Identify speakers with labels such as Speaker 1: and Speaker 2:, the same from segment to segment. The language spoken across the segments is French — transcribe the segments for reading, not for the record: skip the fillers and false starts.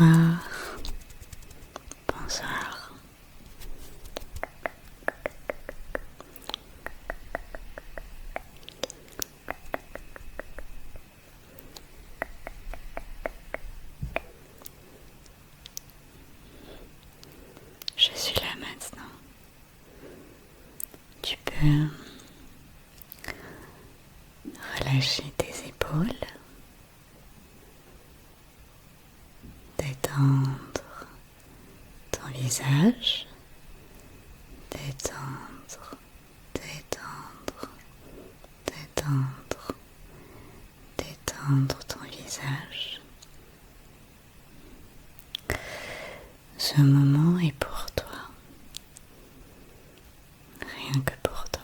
Speaker 1: Bonsoir, bonsoir. Je suis là maintenant. Tu peux relâcher tes épaules, détendre ton visage, détendre, détendre, détendre, détendre ton visage. Ce moment est pour toi, rien que pour toi.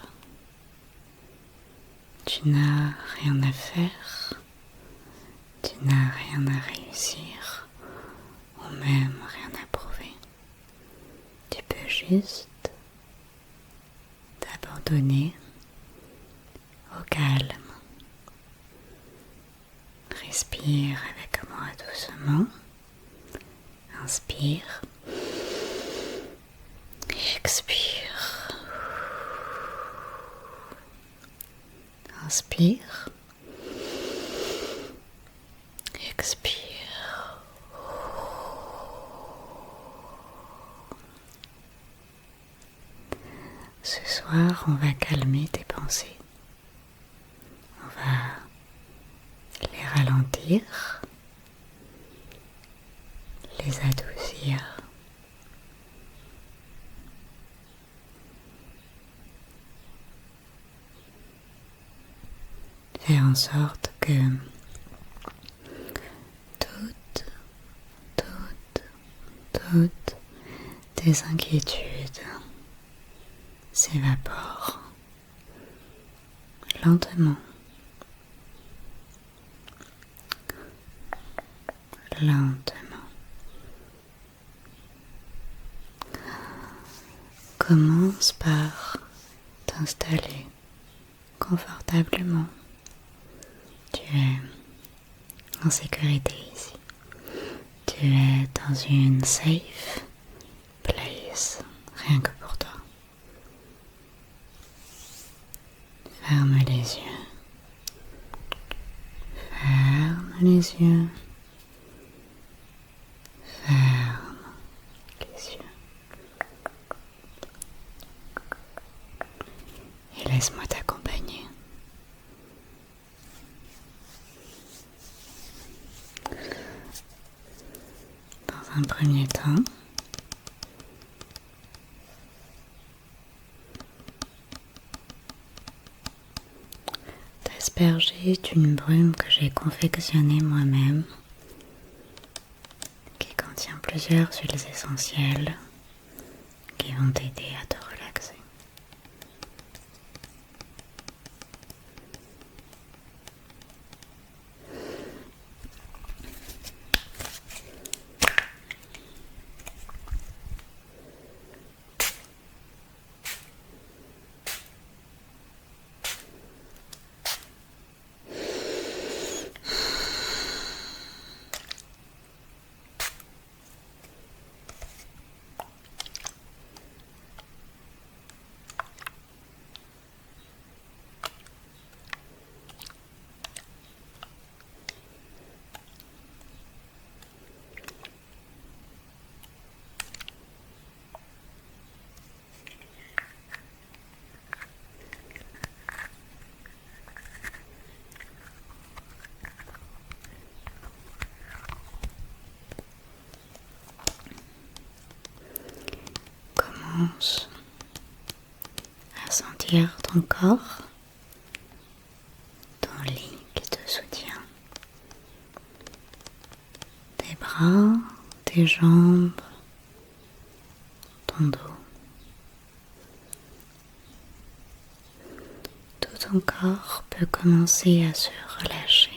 Speaker 1: Tu n'as rien à faire, tu n'as rien à réussir, ou même rien à prouver. Tu peux juste t'abandonner au calme. Respire avec moi doucement. Inspire. Expire. Inspire. Expire. Ce soir, on va calmer tes pensées. On va les ralentir, les adoucir. Faire en sorte que toutes tes inquiétudes s'évaporent lentement, lentement. Commence par t'installer confortablement. Tu es en sécurité ici. Tu es dans une safe place, rien que pour toi. Ferme les yeux. Ferme les yeux. Ferme les yeux. Et laisse-moi t'accompagner. Dans un premier temps, t'asperger d'une brume que j'ai confectionnée moi-même, qui contient plusieurs huiles essentielles qui vont t'aider à te relaxer. Commence à sentir ton corps, ton lit qui te soutient, tes bras, tes jambes, ton dos. Tout ton corps peut commencer à se relâcher.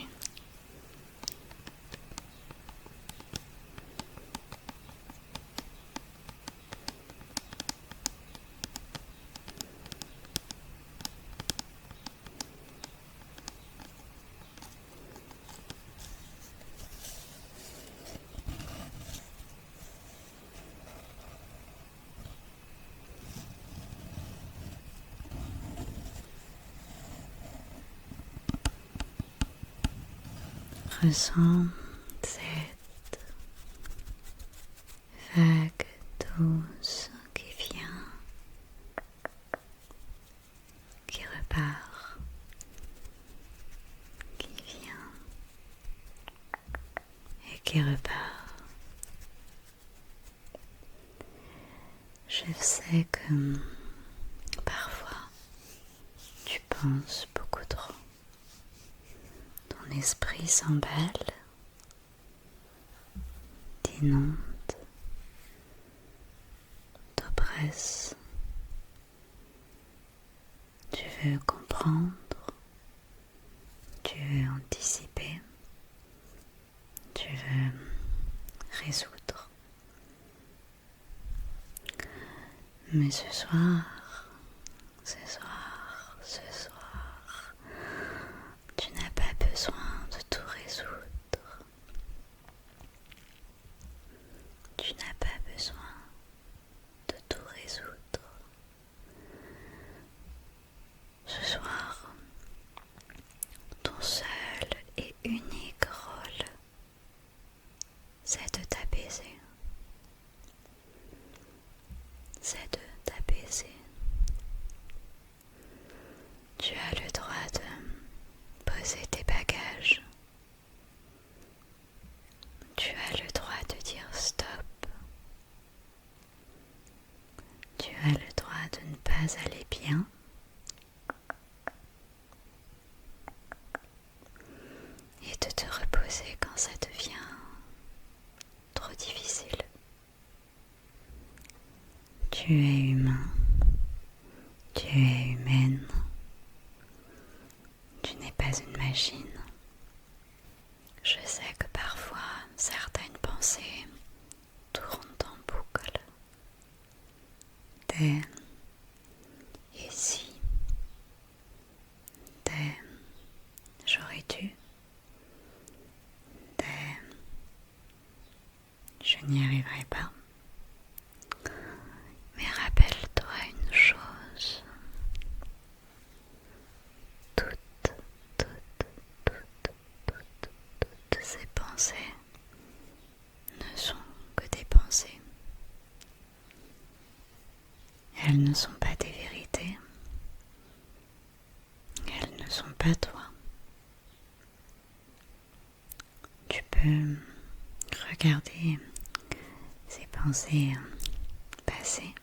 Speaker 1: Ressens cette vague douce qui vient, qui repart, qui vient et qui repart. Je sais que parfois tu penses beaucoup trop. Ton esprit s'emballe, t'inonde, t'oppresse. Tu veux comprendre, tu veux anticiper, tu veux résoudre. Mais ce soir, tu n'as pas besoin de tout résoudre. Tu n'as pas besoin de tout résoudre. Ce soir, ton seul et unique rôle, c'est de t'apaiser. C'est de t'apaiser. Tu as le droit de poser tes bagages. Tu as le droit de dire stop. Tu as le droit de ne pas aller bien. Et de te reposer quand ça devient trop difficile. Tu es humain. Tu es humaine. Tu n'es pas une machine. Je sais que parfois, certaines pensées tournent en boucle. Des et si, des j'aurais dû, des je n'y arriverai pas. Mais rappelle-toi une chose, toutes ces pensées ne sont que des pensées. Elles ne sont pas des vérités. Elles ne sont pas toi. Tu peux regarder ces pensées passées.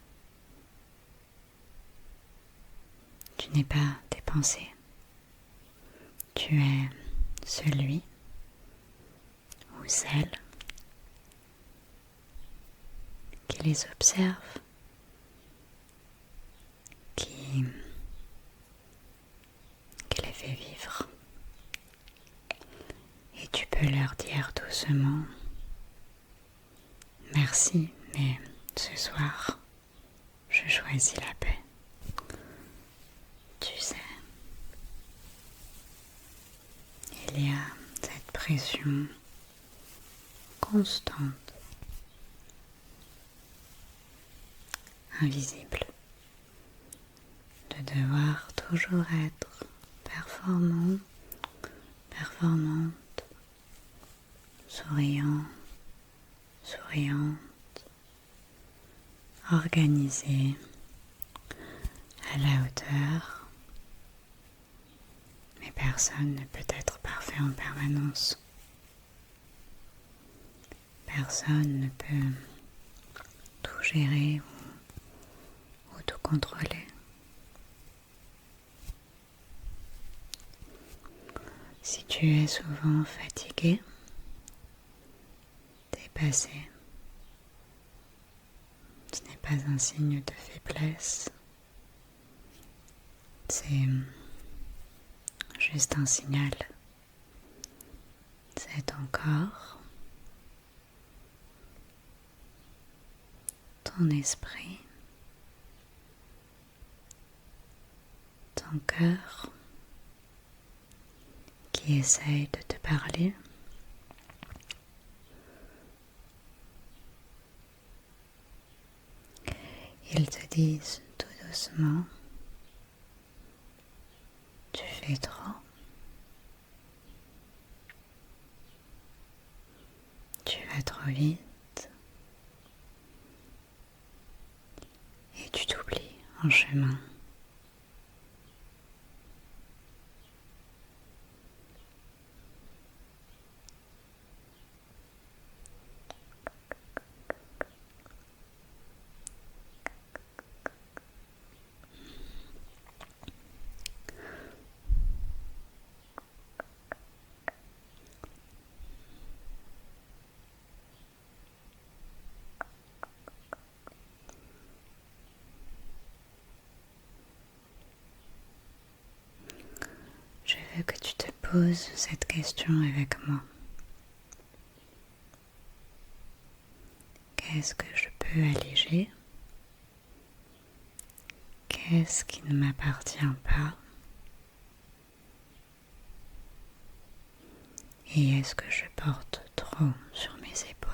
Speaker 1: Tu n'es pas tes pensées. Tu es celui ou celle qui les observe, qui les fait vivre. Et tu peux leur dire doucement « Merci, mais ce soir, je choisis la paix. » Tu sais, il y a cette pression constante, invisible, de devoir toujours être performant, performante, souriant, souriante, organisée, à la hauteur. Mais personne ne peut être parfait en permanence. Personne ne peut tout gérer ou tout contrôler. Si tu es souvent fatigué, dépassé, ce n'est pas un signe de faiblesse, c'est juste un signal. C'est ton corps, ton esprit, ton cœur qui essaye de te parler. Ils te disent tout doucement, tu fais trop, trop vite et tu t'oublies en chemin. Je veux que tu te poses cette question avec moi. Qu'est-ce que je peux alléger? Qu'est-ce qui ne m'appartient pas? Et est-ce que je porte trop sur mes épaules?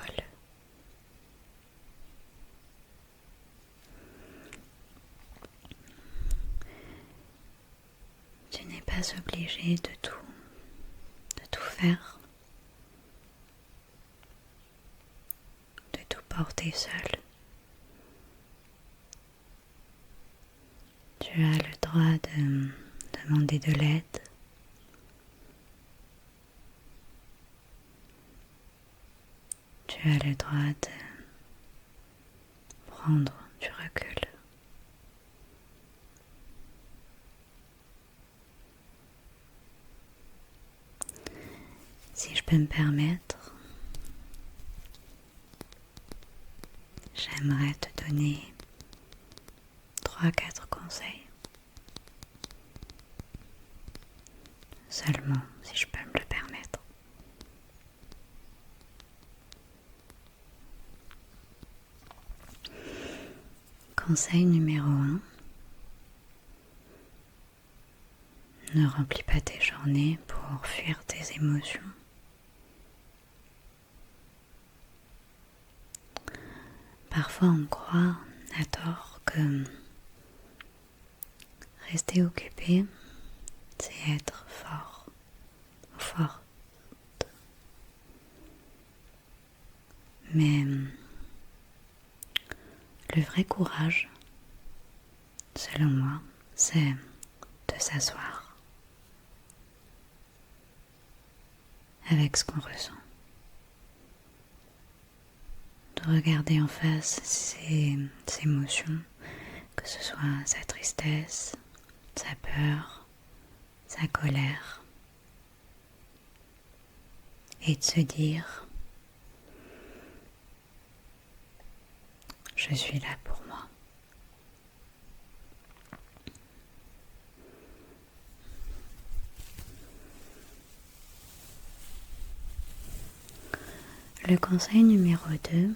Speaker 1: Tu n'es pas obligé de tout faire, de tout porter seul. Tu as le droit de demander de l'aide. Tu as le droit de prendre du recul. Si je peux me permettre, j'aimerais te donner 3-4 conseils. Seulement si je peux me le permettre. Conseil numéro 1. Ne remplis pas tes journées pour fuir tes émotions. Parfois on croit à tort que rester occupé, c'est être fort ou forte. Mais le vrai courage, selon moi, c'est de s'asseoir avec ce qu'on ressent. De regarder en face ses émotions, que ce soit sa tristesse, sa peur, sa colère, et de se dire « Je suis là pour moi ». Le conseil numéro 2,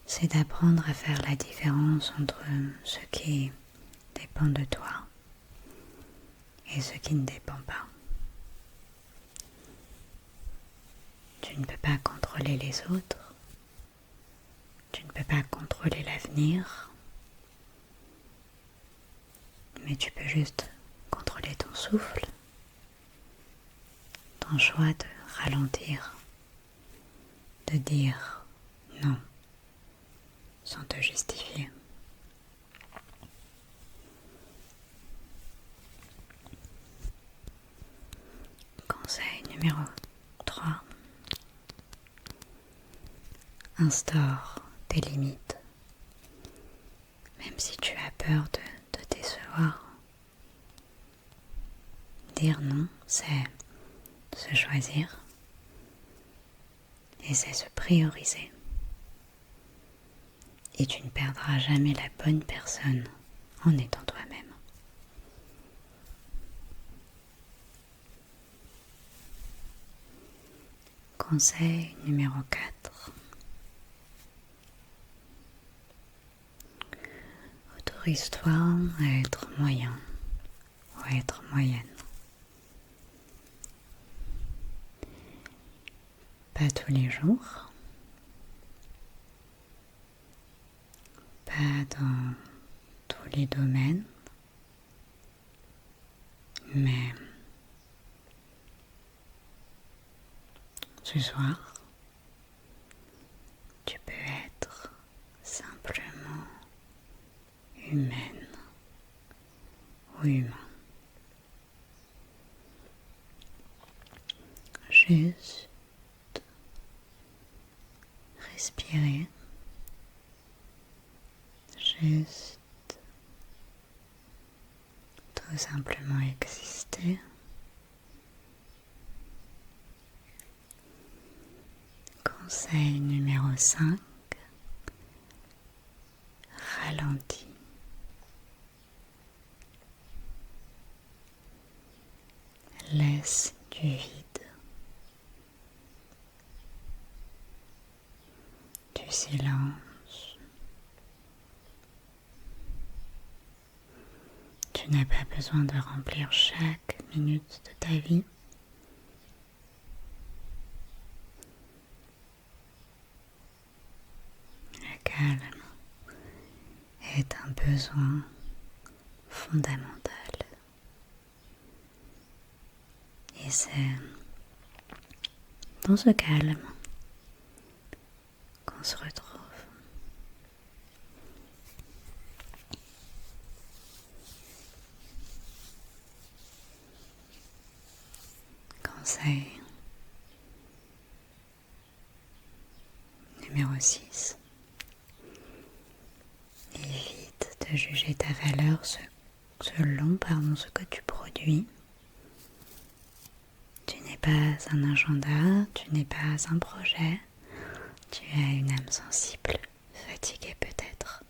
Speaker 1: c'est d'apprendre à faire la différence entre ce qui dépend de toi et ce qui ne dépend pas. Tu ne peux pas contrôler les autres, tu ne peux pas contrôler l'avenir, mais tu peux juste contrôler ton souffle, ton choix de ralentir, de dire non sans te justifier. Conseil numéro 3. Instaure tes limites. Même si tu as peur de décevoir. Dire non, c'est se choisir et c'est se prioriser. Et tu ne perdras jamais la bonne personne en étant toi-même. Conseil numéro 4. Autorise-toi à être moyen ou à être moyenne. Pas tous les jours, pas dans tous les domaines, mais Ce soir, tu peux être simplement humaine ou humain. Juste respirer, juste tout simplement exister. Conseil numéro 5, ralentis. Laisse du vide, du silence. Tu n'as pas besoin de remplir chaque minute de ta vie. Le calme est un besoin fondamental. Et c'est dans ce calme qu'on se retrouve. Conseil numéro 6. Évite de juger ta valeur selon ce que tu produis. Tu n'es pas un agenda, tu n'es pas un projet, tu as une âme sensible, fatiguée peut-être,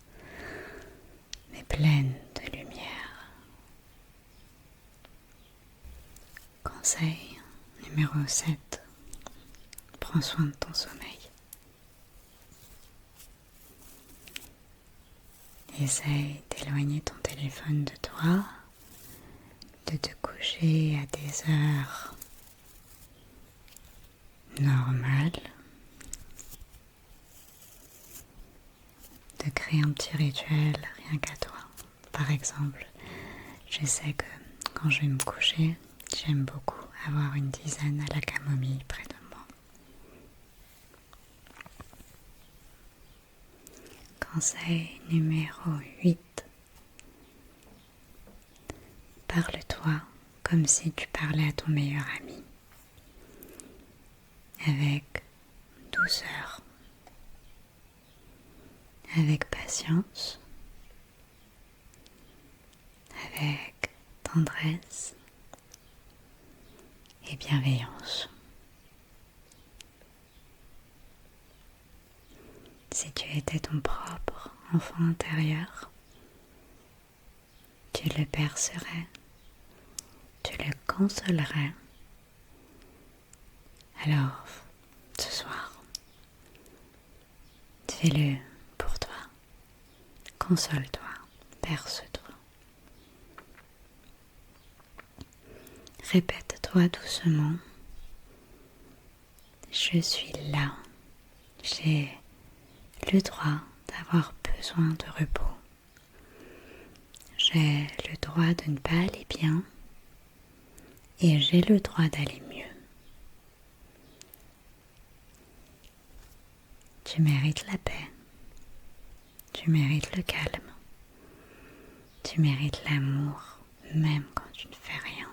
Speaker 1: mais pleine de lumière. Conseil numéro 7. Prends soin de ton sommeil. Essaye d'éloigner ton téléphone de toi, de te coucher à des heures normales, de créer un petit rituel rien qu'à toi. Par exemple, je sais que quand je vais me coucher, j'aime beaucoup avoir une tisane à la camomille près de moi. Conseil numéro 8. Parle-toi comme si tu parlais à ton meilleur ami, avec douceur, avec patience, avec tendresse et bienveillance. Si tu étais ton propre enfant intérieur, tu le bercerais, tu le consolerais. Alors, ce soir, fais-le pour toi. Console-toi, berce-toi. Répète-toi doucement. Je suis là. J'ai le droit d'avoir besoin de repos. J'ai le droit de ne pas aller bien et j'ai le droit d'aller mieux. Tu mérites la paix. Tu mérites le calme. Tu mérites l'amour, même quand tu ne fais rien.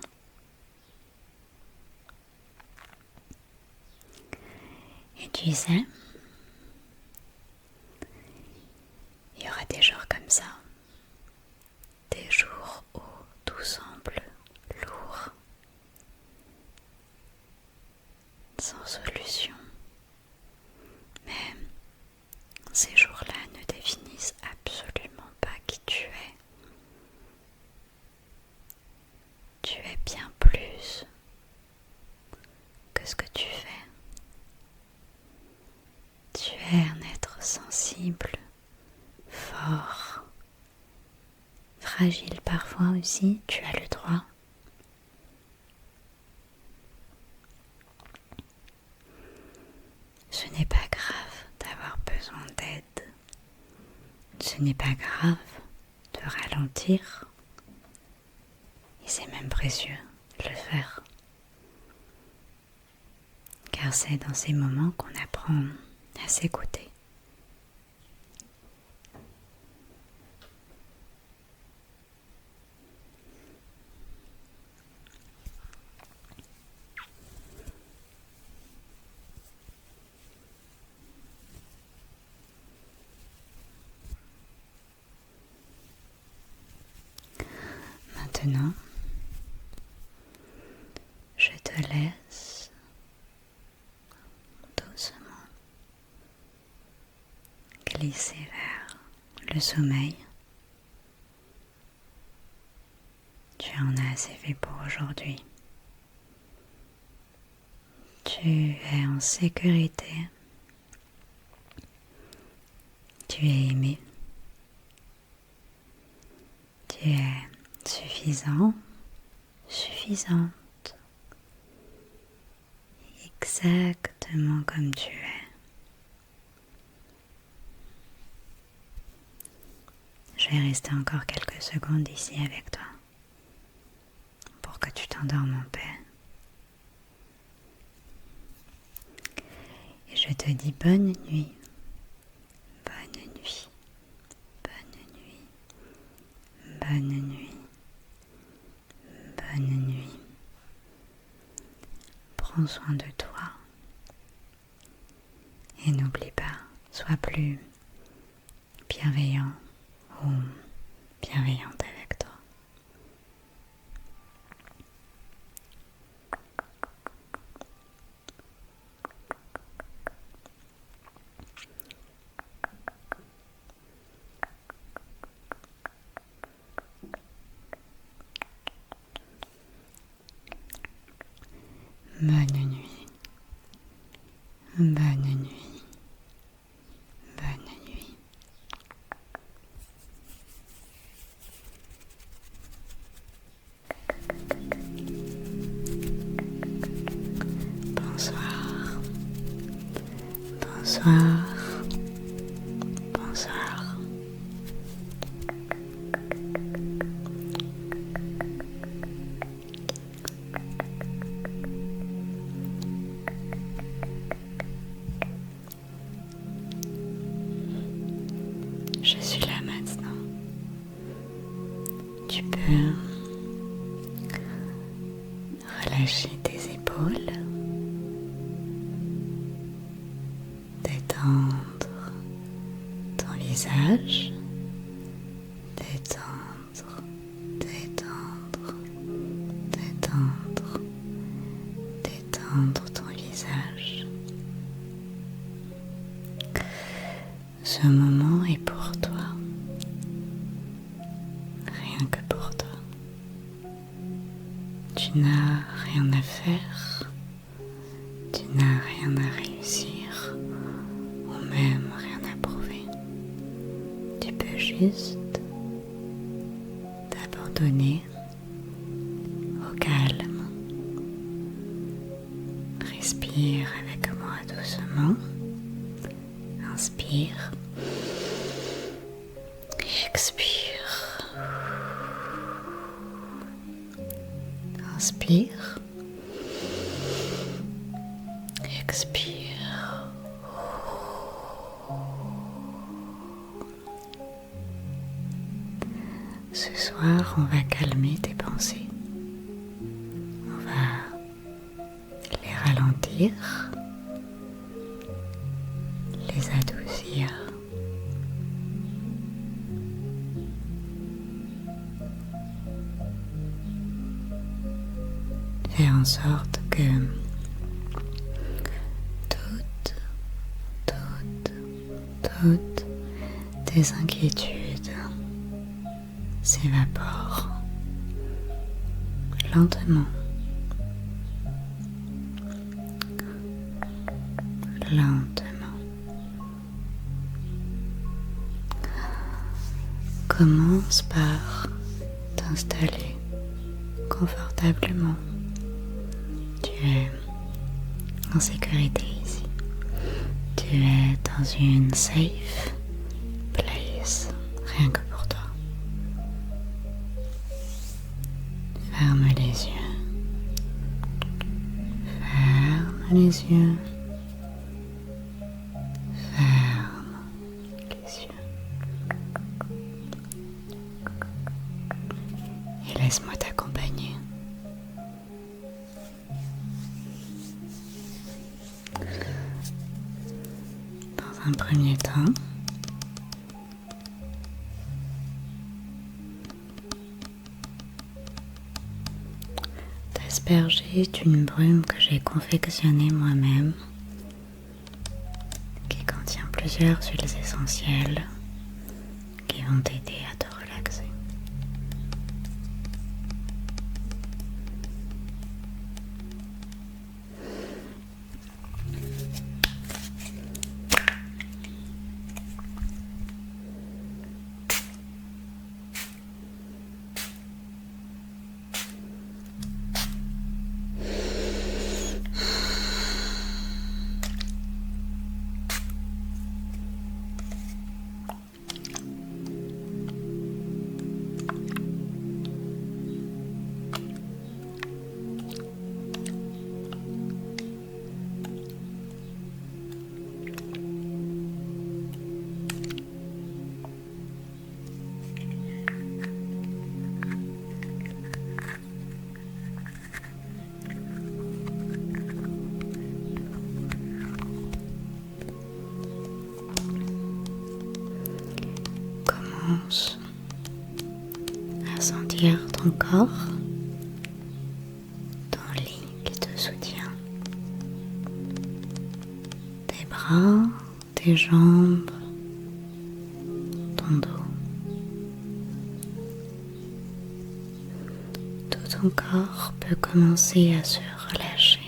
Speaker 1: Et tu sais, il y aura des jours comme ça. Des jours où tout semble lourd, sans solution. Mais ces jours-là ne définissent absolument pas qui tu es. Tu es bien plus que ce que tu fais. Tu es un être sensible, fort, fragile parfois aussi, tu as le droit. Ce n'est pas grave d'avoir besoin d'aide. Ce n'est pas grave de ralentir. Et c'est même précieux de le faire. car c'est dans ces moments qu'on apprend à s'écouter. Maintenant, je te laisse doucement glisser vers le sommeil. Tu en as assez fait pour aujourd'hui. Tu es en sécurité. Tu es aimé. Tu es suffisant, suffisante, exactement comme tu es. Je vais rester encore quelques secondes ici avec toi pour que tu t'endormes en paix. Et je te dis bonne nuit, bonne nuit, bonne nuit, bonne nuit. Bonne nuit. Prends soin de toi. Et n'oublie pas, sois plus bienveillant ou bienveillante avec toi. Bonne nuit. Bonne nuit. Bonne nuit. Bonsoir. Bonsoir. Bonsoir. Je suis là maintenant. Tu peux relâcher tes épaules, détendre ton visage, détendre, détendre, détendre, détendre ton visage. Ce moment est pour toi. Rien que pour toi. Tu n'as rien à faire, tu n'as rien à réussir, ou même rien à prouver. Tu peux juste t'abandonner au calme. Respire avec moi doucement. Inspire. Expire. Inspire. Expire. Ce soir, on va calmer tes pensées. On va les ralentir, les adoucir. Faire en sorte que toutes tes inquiétudes s'évaporent lentement, lentement. Commence par t'installer confortablement. Tu es en sécurité ici. Tu es dans une safe place, rien que pour toi. Ferme les yeux. Ferme les yeux. Ferme les yeux. Et laisse-moi t'accompagner. Dans un premier temps, t'asperger d'une brume que j'ai confectionnée moi-même, qui contient plusieurs huiles essentielles qui vont t'aider à te relaxer. Commence à sentir ton corps, ton lit qui te soutient, tes bras, tes jambes, ton dos. Tout ton corps peut commencer à se relâcher.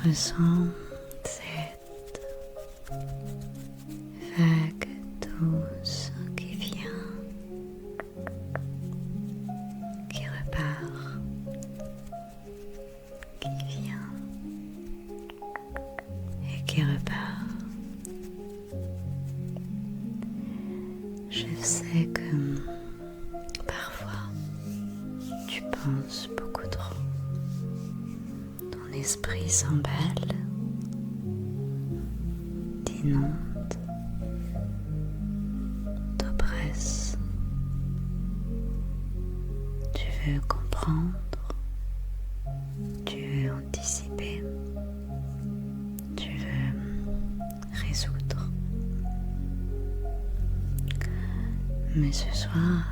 Speaker 1: Ressens cette vague douce qui vient, qui repart, qui vient et qui repart. Je sais que parfois tu penses beaucoup trop. Ton esprit s'emballe, t'inonde, t'oppresse. Tu veux comprendre, tu veux anticiper, tu veux résoudre. Mais ce soir,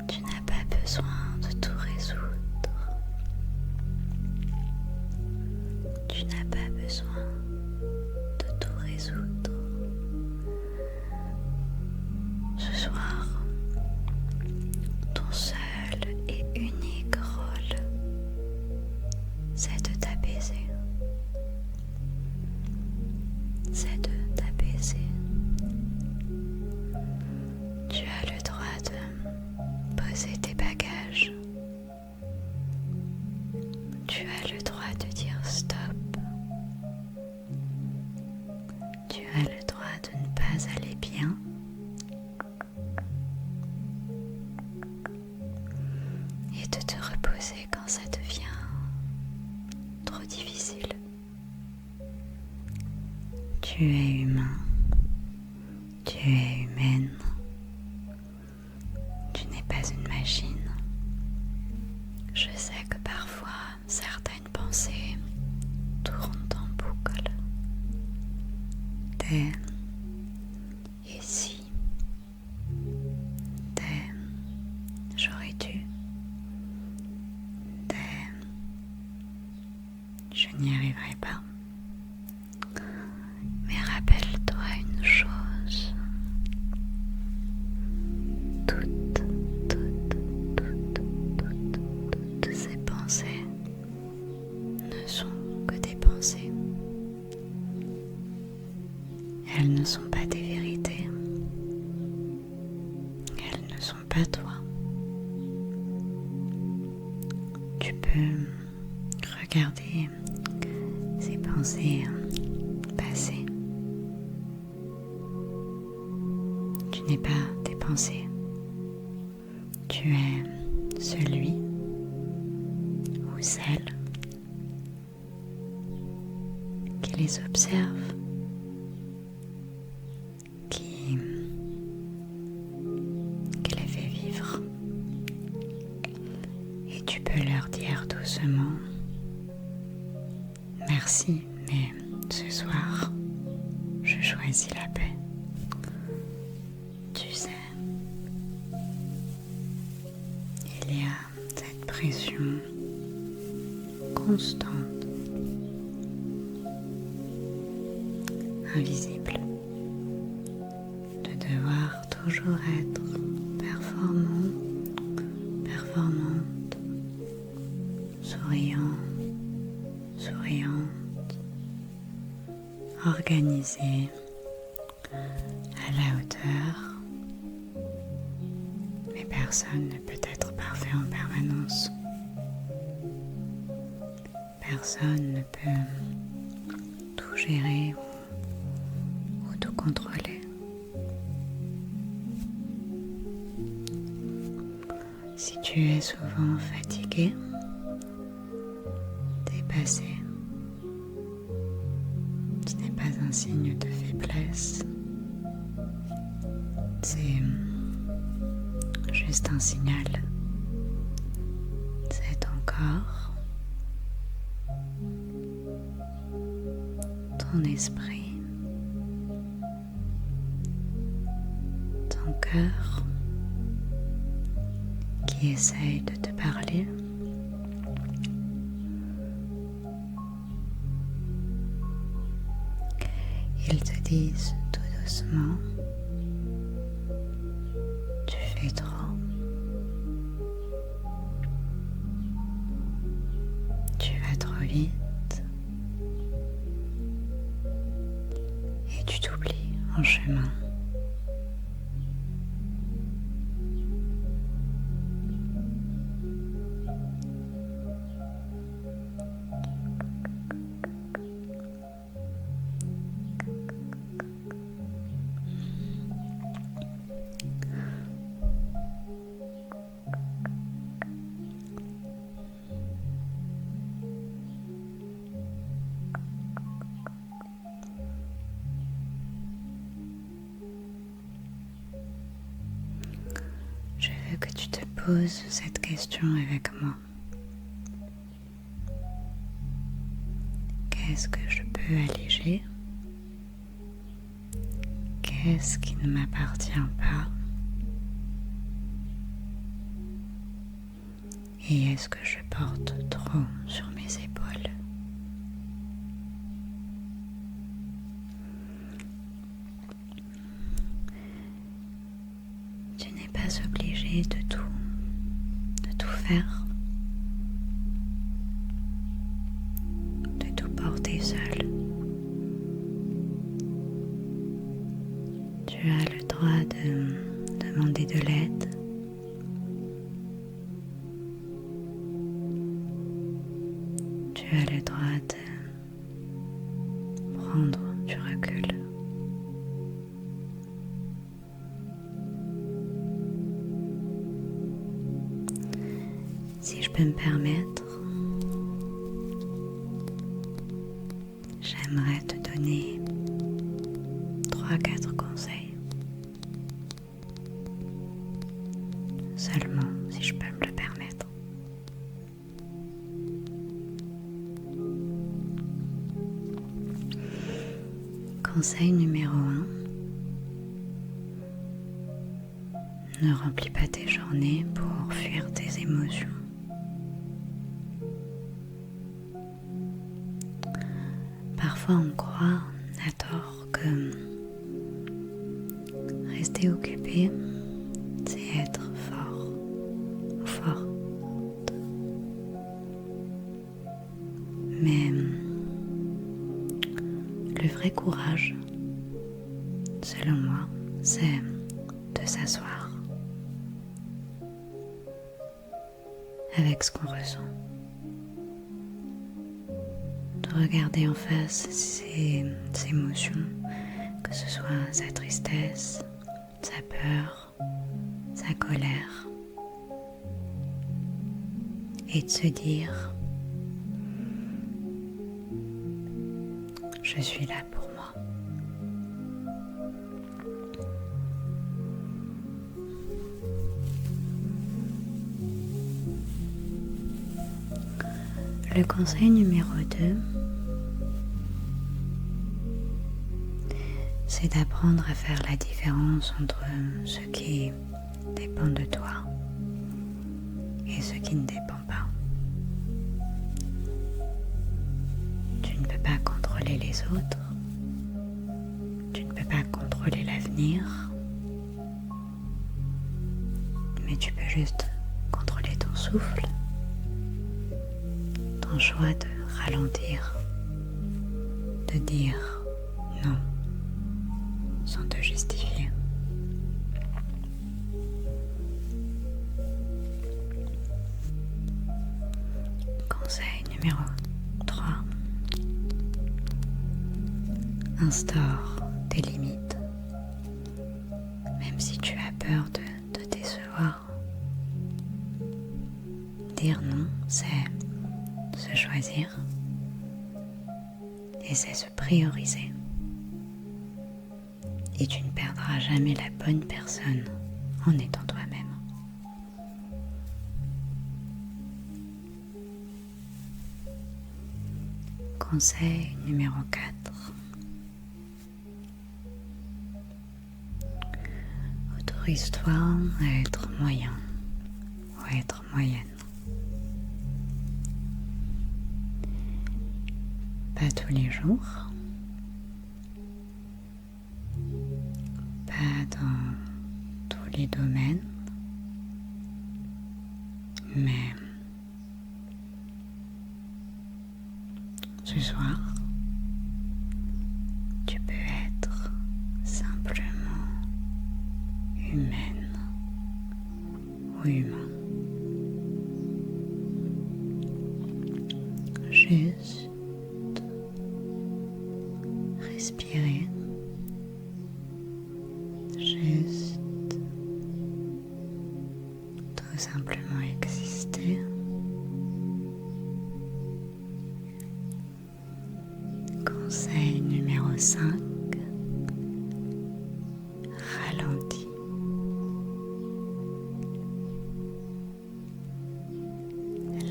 Speaker 1: tu n'as pas besoin de tout résoudre. Tu n'as pas besoin de tout résoudre. Ce soir, ton seul et unique rôle, c'est de t'apaiser. C'est de t'apaiser. Tu as le droit de poser tes bagages. Tu as le droit de dire stop. Tu as le droit de ne pas aller bien. Et de te reposer quand ça devient trop difficile. Tu es humain. Tu es humaine. Tu n'es pas une machine. Je sais que parfois certaines pensées tournent en boucle. Des et si, des j'aurais dû, des je n'y arriverai pas. Mais rappelle-toi une chose, toutes pas toi. Tu peux regarder ces pensées passées. Tu n'es pas tes pensées. Tu es celui ou celle qui les observe, qui les fait vivre. Et tu peux leur dire doucement: merci, mais ce soir, je choisis la paix. Tu sais, il y a cette pression constante, invisible, de devoir toujours être performant, performante, souriant, souriante, organisée, à la hauteur. Mais personne ne peut être parfait en permanence. Personne ne peut tout gérer ou tout contrôler. Si tu es souvent fatigué, dépassé, ce n'est pas un signe de faiblesse, c'est juste un signal. C'est ton corps, ton esprit, ton cœur qui essaye de te parler. Ils te disent tout doucement: tu fais trop. Tu vas trop vite. Et tu t'oublies en chemin. Je veux que tu te poses cette question avec moi. Qu'est-ce que je peux alléger? Qu'est-ce qui ne m'appartient pas? Et est-ce que je porte trop sur mes épaules? Tu n'es pas obligé de tout faire, de tout porter seul. Tu as le droit de demander de l'aide. Tu as le droit de prendre du recul. Si je peux me permettre, j'aimerais te donner 3-4 conseils. Seulement si je peux me le permettre. Conseil numéro 1. Ne remplis pas tes journées pour fuir tes émotions. Parfois on croit à tort que rester occupé, c'est être fort ou forte. Mais le vrai courage, selon moi, c'est de s'asseoir avec ce qu'on ressent. De regarder en face ses émotions, que ce soit sa tristesse, sa peur, sa colère, et de se dire « Je suis là pour moi ». Le conseil numéro 2, c'est d'apprendre à faire la différence entre ce qui dépend de toi et ce qui ne dépend pas. Tu ne peux pas contrôler les autres, tu ne peux pas contrôler l'avenir, mais tu peux juste contrôler ton souffle, ton choix de ralentir, de dire non sans te justifier. Conseil numéro 3. Instaure tes limites. Même si tu as peur de décevoir. Dire non, c'est se choisir et c'est se prioriser. Et tu ne perdras jamais la bonne personne en étant toi-même. Conseil numéro 4. Autorise-toi à être moyen ou à être moyenne. Pas tous les jours, pas dans tous les domaines, mais ce soir, tu peux être simplement humaine ou humain. Juste respirer, juste tout simplement exister. Conseil numéro 5, ralentis.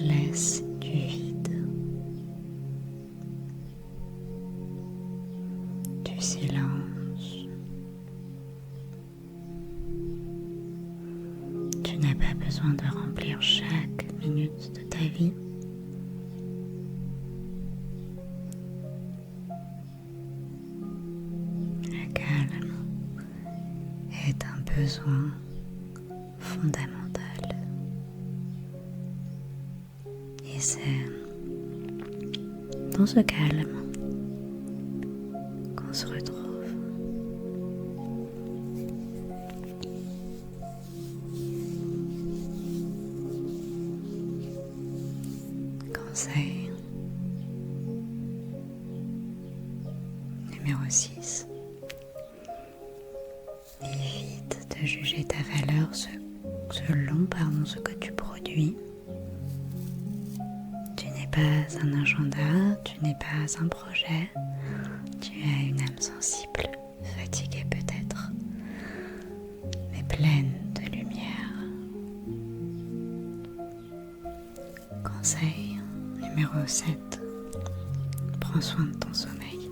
Speaker 1: Laisse du vide, du silence. Tu n'as pas besoin de remplir chaque minute de ta vie. Le calme est un besoin fondamental. Et c'est dans ce calme qu'on se retrouve. Conseil numéro 6. Évite de juger ta valeur selon ce que tu produis. Tu n'es pas un agenda, tu n'es pas un projet, tu as une âme sensible, fatiguée peut-être, mais pleine de lumière. Conseil numéro 7. Prends soin de ton sommeil.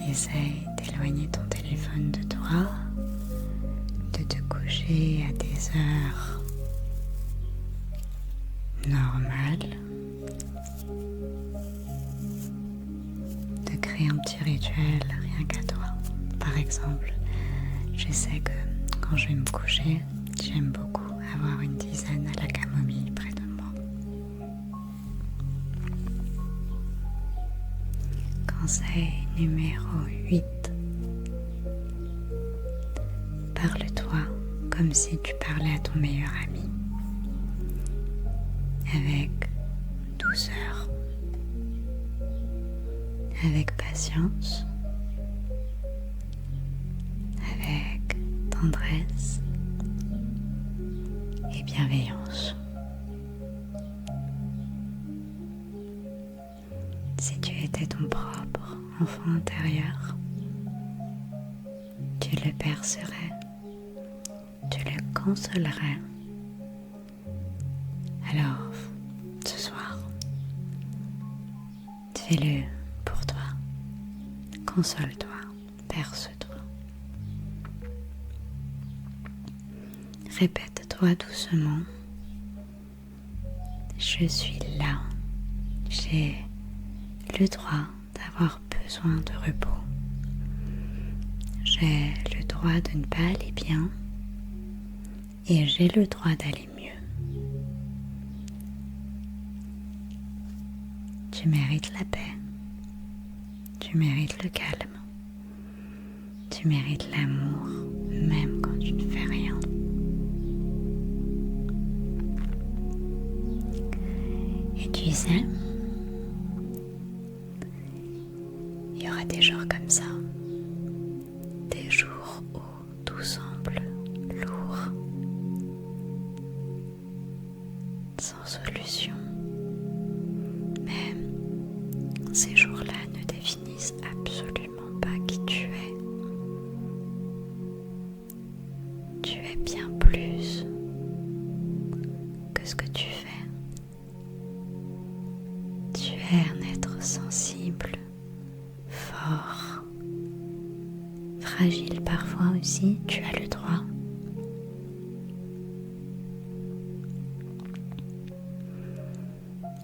Speaker 1: Essaye d'éloigner ton téléphone de toi, de te coucher à des heures normales, de créer un petit rituel rien qu'à toi. Par exemple, je sais que quand je vais me coucher, j'aime beaucoup avoir une tisane à la camomille près de moi. Conseil numéro 8. Parle-toi comme si tu parlais à ton meilleur ami, avec douceur, avec patience, avec tendresse et bienveillance. Si tu étais ton propre enfant intérieur, tu le bercerais, tu le consolerais. Alors, ce soir, fais-le pour toi. Console-toi, berce-toi. Répète-toi doucement. Je suis là. J'ai le droit d'avoir besoin de repos. J'ai le droit de ne pas aller bien et j'ai le droit d'aller mieux. Tu mérites la paix, tu mérites le calme, tu mérites l'amour même quand tu ne fais rien. Et tu sais, il y aura des jours comme ça, des jours où tout semble lourd, sans solution. Mais ces jours-là ne définissent absolument pas qui tu es. Tu es bien plus que ce que tu fais. Tu es un être sensible, fort, fragile parfois aussi, tu as le droit.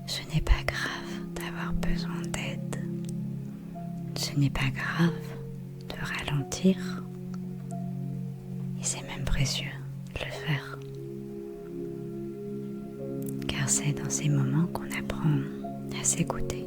Speaker 1: Ce n'est pas grave d'avoir besoin d'aide. Ce n'est pas grave de ralentir. Et c'est même précieux de le faire. Car c'est dans ces moments qu'on apprend à s'écouter.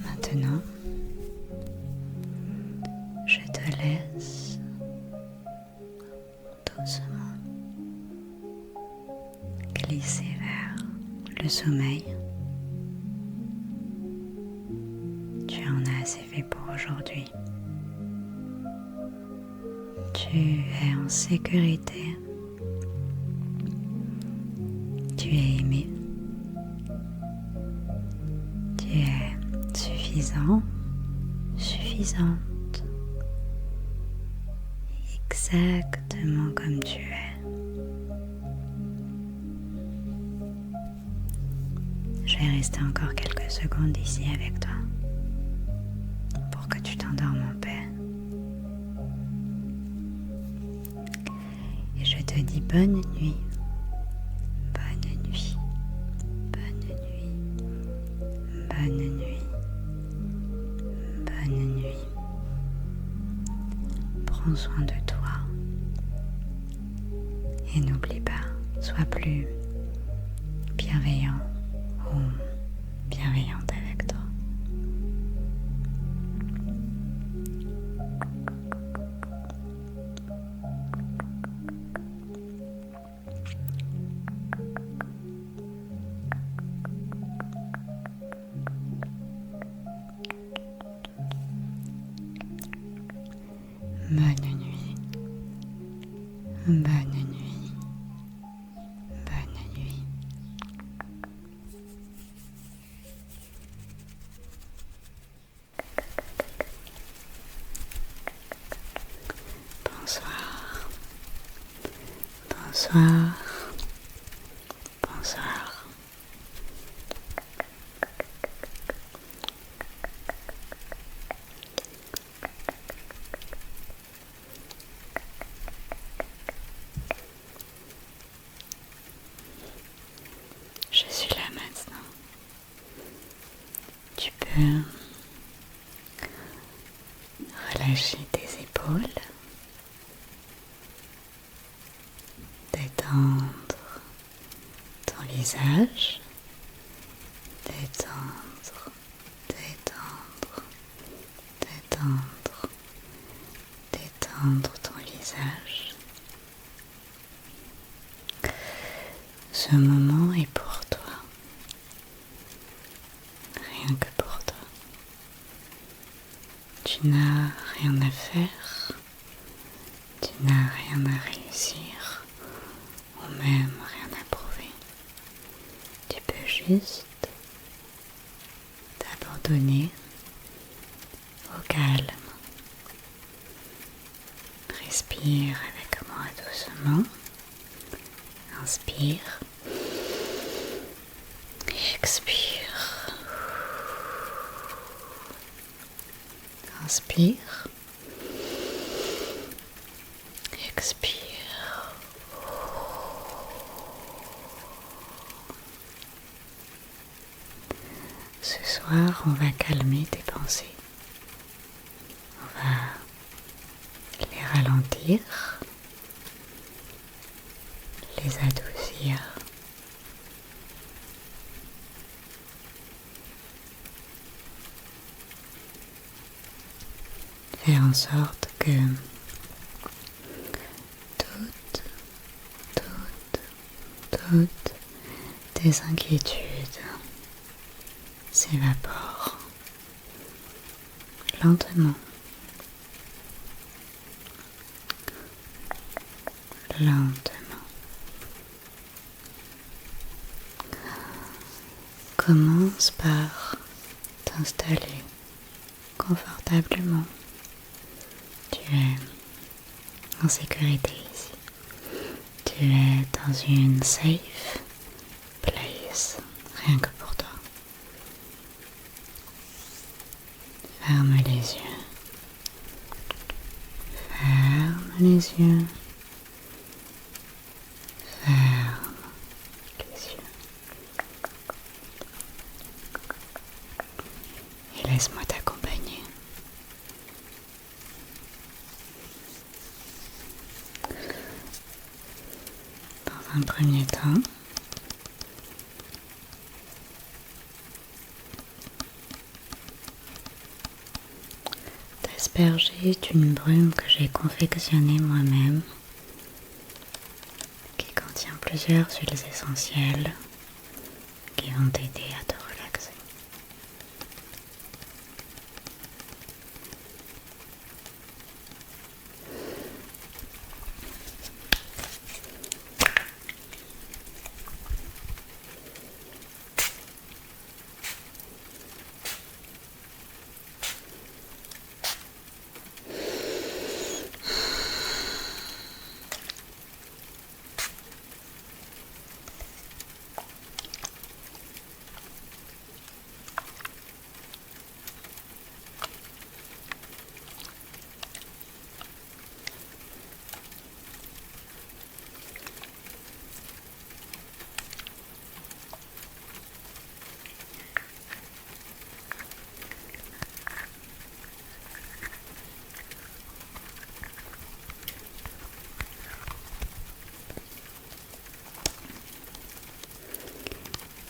Speaker 1: Maintenant, je te laisse doucement glisser vers le sommeil. Tu en as assez fait pour aujourd'hui. Tu es en sécurité. Tu es aimé. Tu es suffisant, suffisante, exactement comme tu es. Je vais rester encore quelques secondes ici avec toi pour que tu t'endormes en paix. Et je te dis bonne nuit, bonne nuit, bonne nuit, bonne nuit. Bonne nuit. Prends soin de toi. Et n'oublie pas, sois plus bienveillant ou bienveillante avec toi. Bonne nuit, bonne nuit, bonne nuit. Bonsoir, bonsoir, bonsoir. Je suis là maintenant. Tu peux relâcher tes épaules, détendre ton visage, détendre, détendre, détendre, détendre ton visage. Ce moment est pour toi, rien que pour toi. Tu n'as rien à faire, tu n'as rien à réussir, ou même rien à prouver. Tu peux juste t'abandonner au calme. Respire avec moi doucement. Inspire. Expire. Inspire. Expire. Ce soir, on va calmer tes pensées. On va les ralentir, les adoucir. Faire en sorte que toutes tes inquiétudes s'évaporent lentement, lentement. Commence par t'installer confortablement. Tu es en sécurité ici. Tu es dans une safe place, rien que pour toi. Ferme les yeux. Ferme les yeux. Ferme les yeux. Et laisse-moi t'accompagner. Dans un premier temps, t'asperger d'une brume que j'ai confectionnée moi-même, qui contient plusieurs huiles essentielles qui vont t'aider à te relaxer.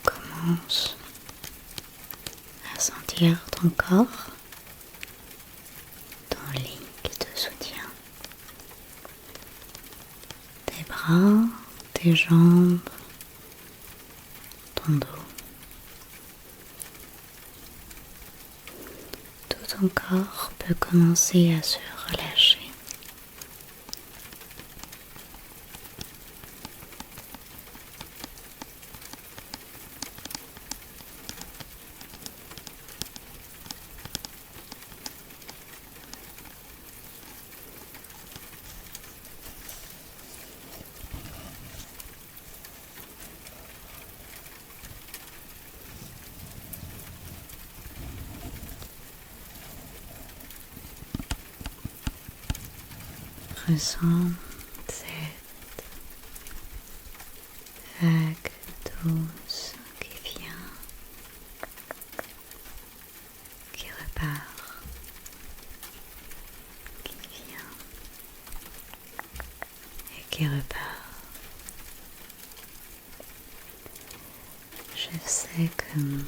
Speaker 1: Commence à sentir ton corps, ton lit qui te soutient, tes bras, tes jambes, ton dos. Tout ton corps peut commencer à se relâcher. Ressens cette vague douce qui vient, qui repart. qui repart. Je sais que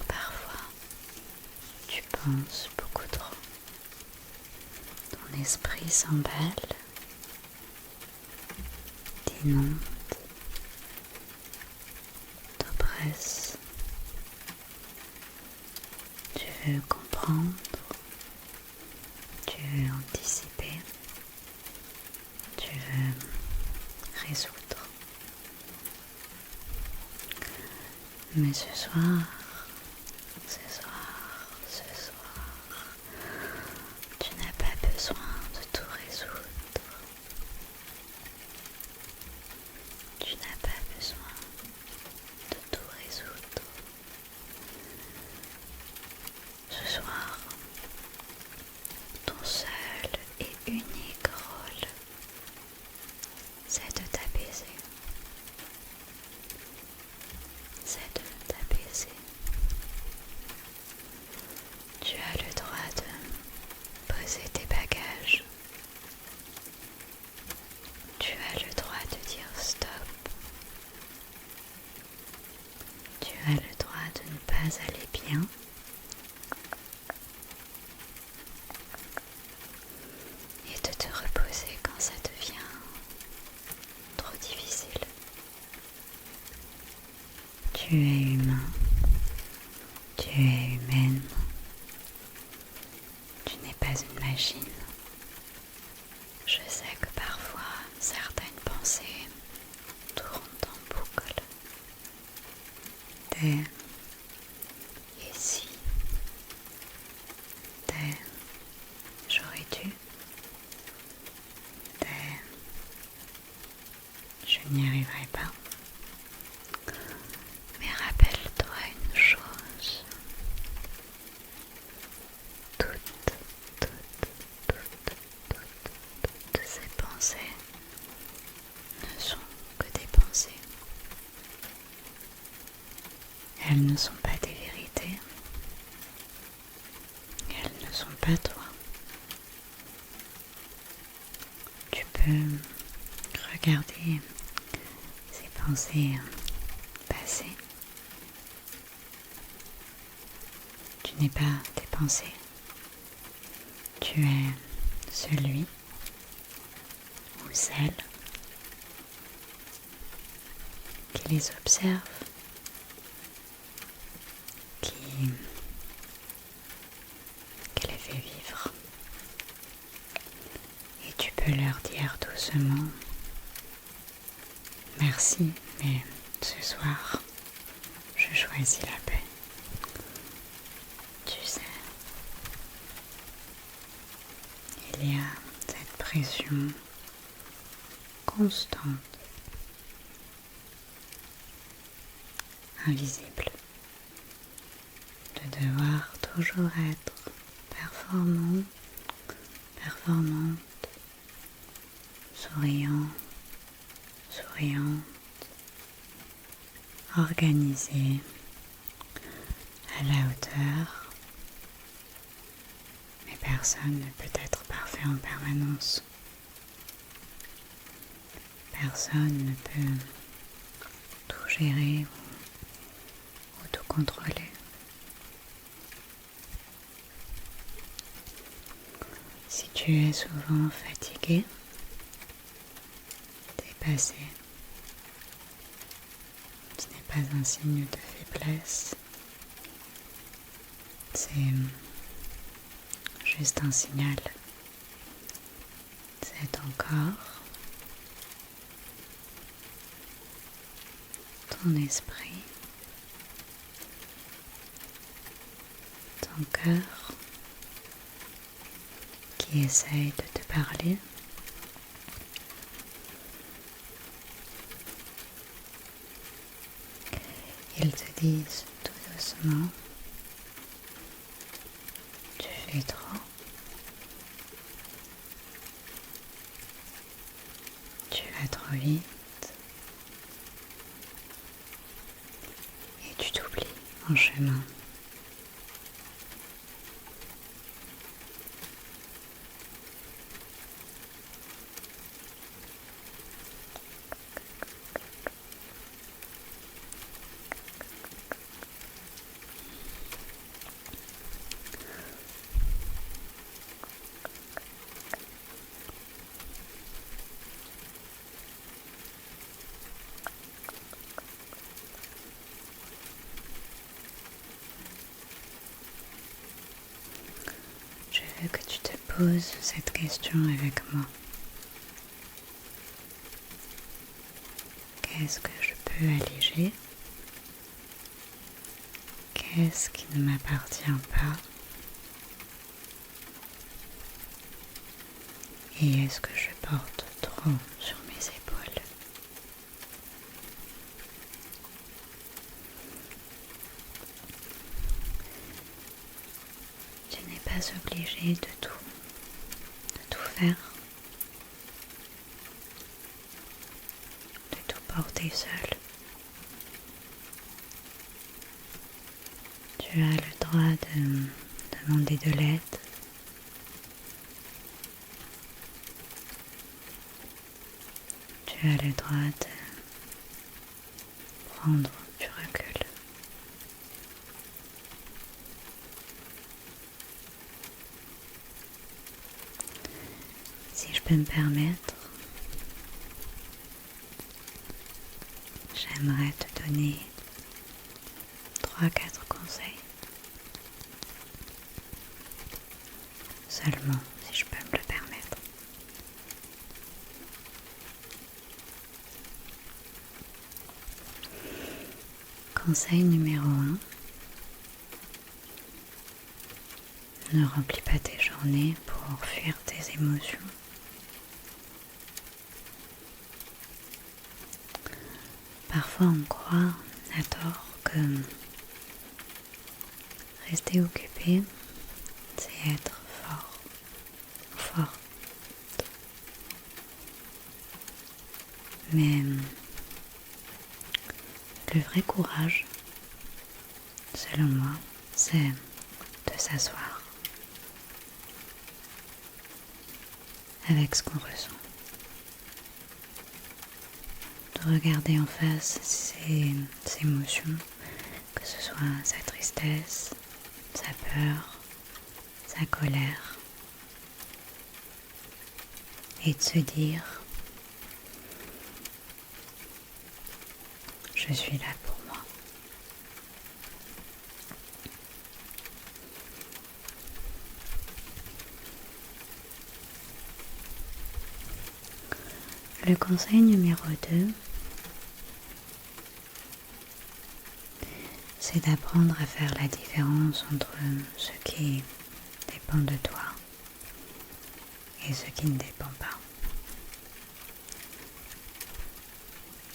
Speaker 1: parfois tu penses beaucoup trop. Ton esprit s'emballe, t'inonde, t'oppresse. Tu veux comprendre, tu veux anticiper, tu veux résoudre. Mais ce soir, tu n'as pas besoin de tout résoudre. Tu n'as pas besoin de tout résoudre. Ce soir, ton seul et unique rôle, c'est de t'apaiser. C'est de t'apaiser. Tu as le droit de poser tes bagages. Tu as le droit de dire stop. Tu as le droit de ne pas aller bien. Et de te reposer quand ça devient trop difficile. Tu es humain. Tu es humaine. Tu n'es pas une machine. Je sais que parfois, certaines pensées tournent en boucle. Des et si, des j'aurais dû, des je n'y arriverai pas. Mais rappelle-toi une chose, toutes ces pensées ne sont que des pensées. Elles ne sont pas des vérités. Elles ne sont pas toi. Tu peux regarder ces pensées passées. Tu n'es pas tes pensées. Tu es celui ou celle qui les observe, qui les fait vivre. Et tu peux leur dire doucement « Merci, mais ce soir, je choisis la paix. » Tu sais, il y a cette pression constante, invisible, de devoir toujours être performant, performante, souriant, souriante, organisée, à la hauteur. Mais personne ne peut être parfait en permanence. Personne ne peut tout gérer ou tout contrôler. Si tu es souvent fatigué, dépassé, ce n'est pas un signe de faiblesse, c'est juste un signal. C'est ton corps, ton esprit, ton cœur qui essaye de te parler. Ils te disent tout doucement, tu fais trop, tu vas trop vite et tu t'oublies en chemin. pose cette question avec moi. Qu'est-ce que je peux alléger? Qu'est-ce qui ne m'appartient pas? Et est-ce que je porte trop sur mes épaules? Tu n'es pas obligé de tout faire, de tout porter seul. Tu as le droit de demander de l'aide. Tu as le droit de prendre du recul. Si je peux me permettre, j'aimerais te donner 3-4 conseils. Seulement si je peux me le permettre. Conseil numéro 1. Ne remplis pas tes journées pour fuir tes émotions. Parfois on croit à tort que rester occupé, c'est être fort ou forte. Mais le vrai courage, selon moi, c'est de s'asseoir avec ce qu'on ressent. De regarder en face ses émotions, que ce soit sa tristesse, sa peur, sa colère, et de se dire je suis là pour moi. Le conseil numéro 2, c'est d'apprendre à faire la différence entre ce qui dépend de toi et ce qui ne dépend pas.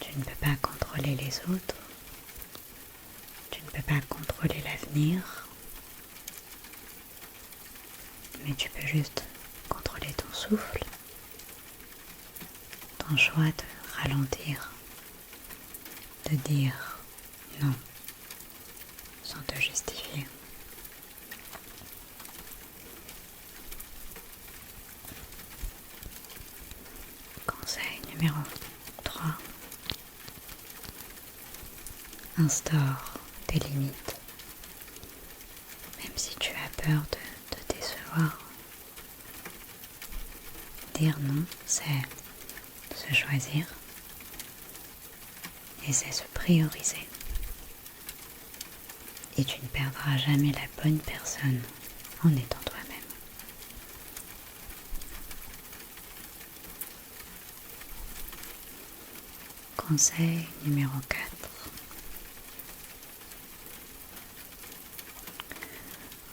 Speaker 1: Tu ne peux pas contrôler les autres, tu ne peux pas contrôler l'avenir, mais tu peux juste contrôler ton souffle, ton choix de ralentir, de dire non sans te justifier. Conseil numéro 3. Instaure tes limites. Même si tu as peur de te décevoir. Dire non, c'est se choisir et c'est se prioriser. Et tu ne perdras jamais la bonne personne en étant toi-même. Conseil numéro 4.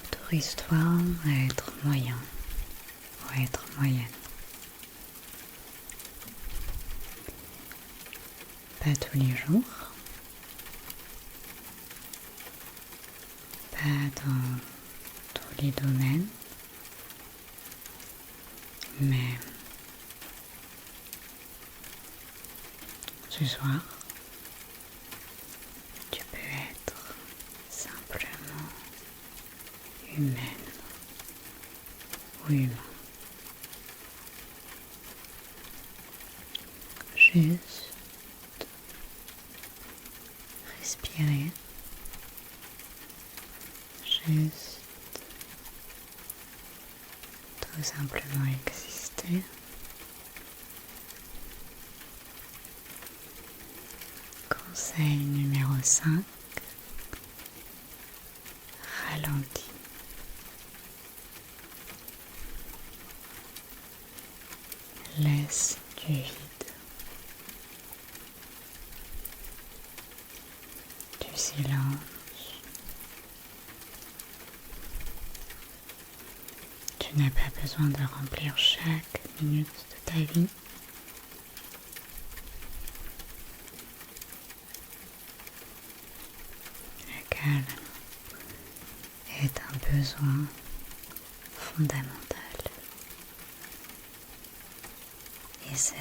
Speaker 1: Autorise-toi à être moyen ou à être moyenne. Pas tous les jours, pas dans tous les domaines, mais ce soir, tu peux être simplement humaine ou humain. Juste respirer, juste tout simplement exister. Conseil numéro 5, ralentis. Tu n'as pas besoin de remplir chaque minute de ta vie. Le calme est un besoin fondamental. Et c'est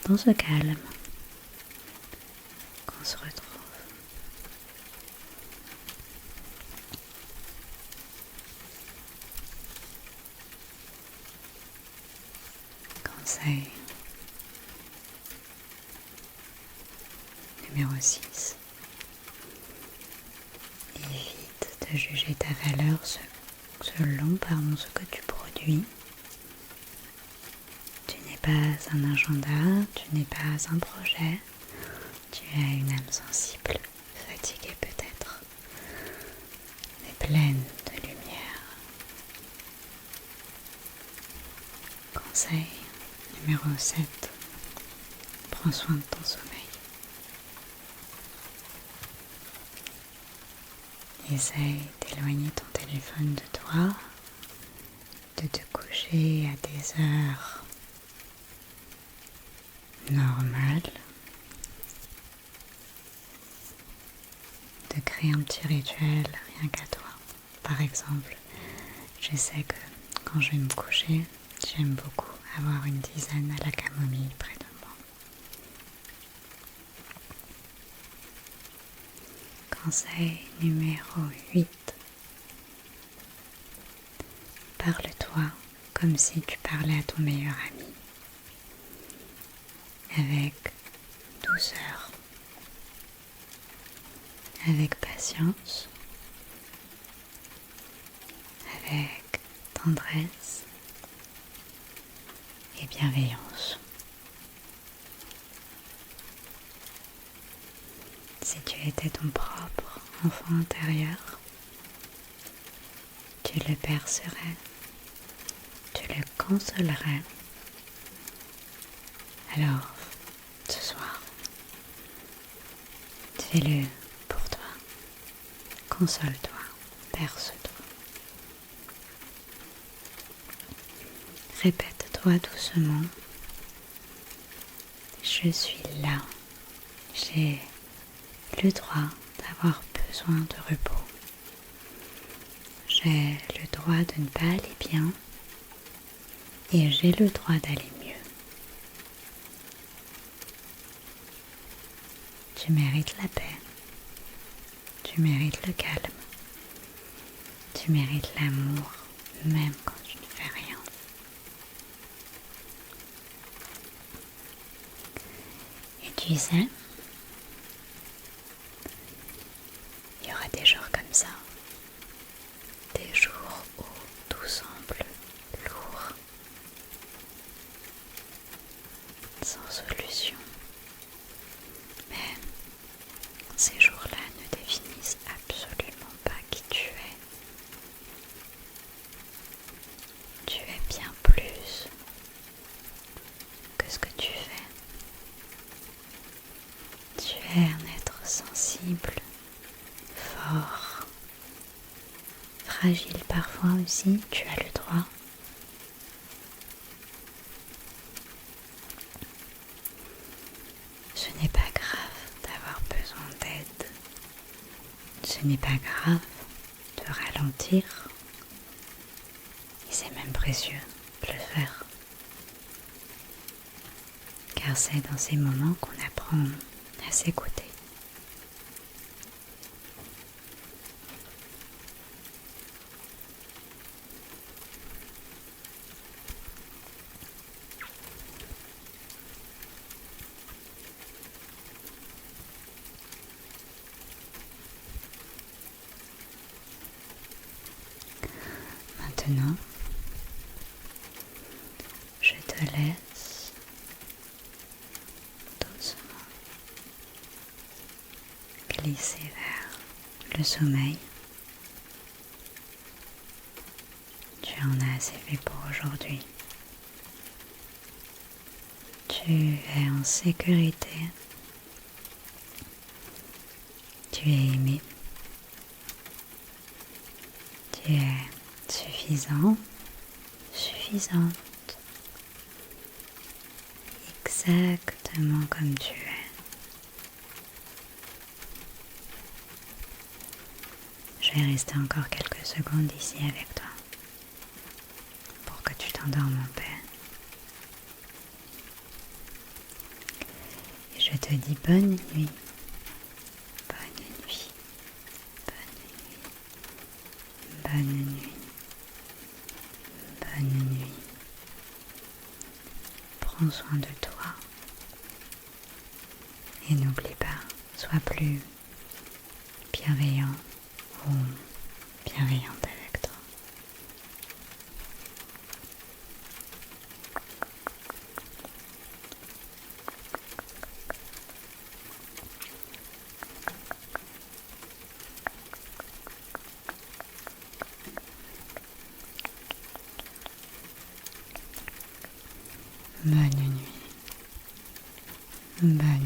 Speaker 1: dans ce calme qu'on se retrouve. Conseil numéro 6. Évite de juger ta valeur selon ce que tu produis. Tu n'es pas un agenda, tu n'es pas un projet, tu as une âme sensible, fatiguée peut-être, mais pleine de lumière. Conseil numéro 7. Prends soin de ton sommeil. Essaye d'éloigner ton téléphone de toi, de te coucher à des heures normales, de créer un petit rituel rien qu'à toi. Par exemple, je sais que quand je vais me coucher, j'aime beaucoup avoir une tisane à la camomille près de moi. Conseil numéro 8. Parle-toi comme si tu parlais à ton meilleur ami, avec douceur, avec patience, avec tendresse et bienveillance. Si tu étais ton propre enfant intérieur, tu le bercerais, tu le consolerais. Alors, ce soir, fais-le pour toi. Console-toi, berce-toi. Répète-toi doucement. Je suis là. J'ai le droit d'avoir besoin de repos. J'ai le droit de ne pas aller bien et j'ai le droit d'aller mieux. Tu mérites la paix, tu mérites le calme, tu mérites l'amour même quand tu ne fais rien. Et tu sais, il y aura des jours comme ça, des jours où tout semble lourd, sans solution. Mais ces jours-là ne définissent absolument pas qui tu es. Tu es bien plus que ce que tu fais. Tu es un être sensible, fort, fragile parfois aussi, tu as le droit. Ce n'est pas grave d'avoir besoin d'aide. Ce n'est pas grave de ralentir. Et c'est même précieux de le faire. Car c'est dans ces moments qu'on apprend à s'écouter. Maintenant, je te laisse doucement glisser vers le sommeil. Tu en as assez fait pour aujourd'hui. Tu es en sécurité. Tu es aimé. Tu es suffisant. suffisant, suffisante, exactement comme tu es. Je vais rester encore quelques secondes ici avec toi pour que tu t'endormes en paix. Et je te dis bonne nuit, bonne nuit, bonne nuit, bonne nuit, bonne nuit. Prends soin de toi et n'oublie pas, sois plus bienveillant ou bienveillante avec toi. Bonne nuit. Bonne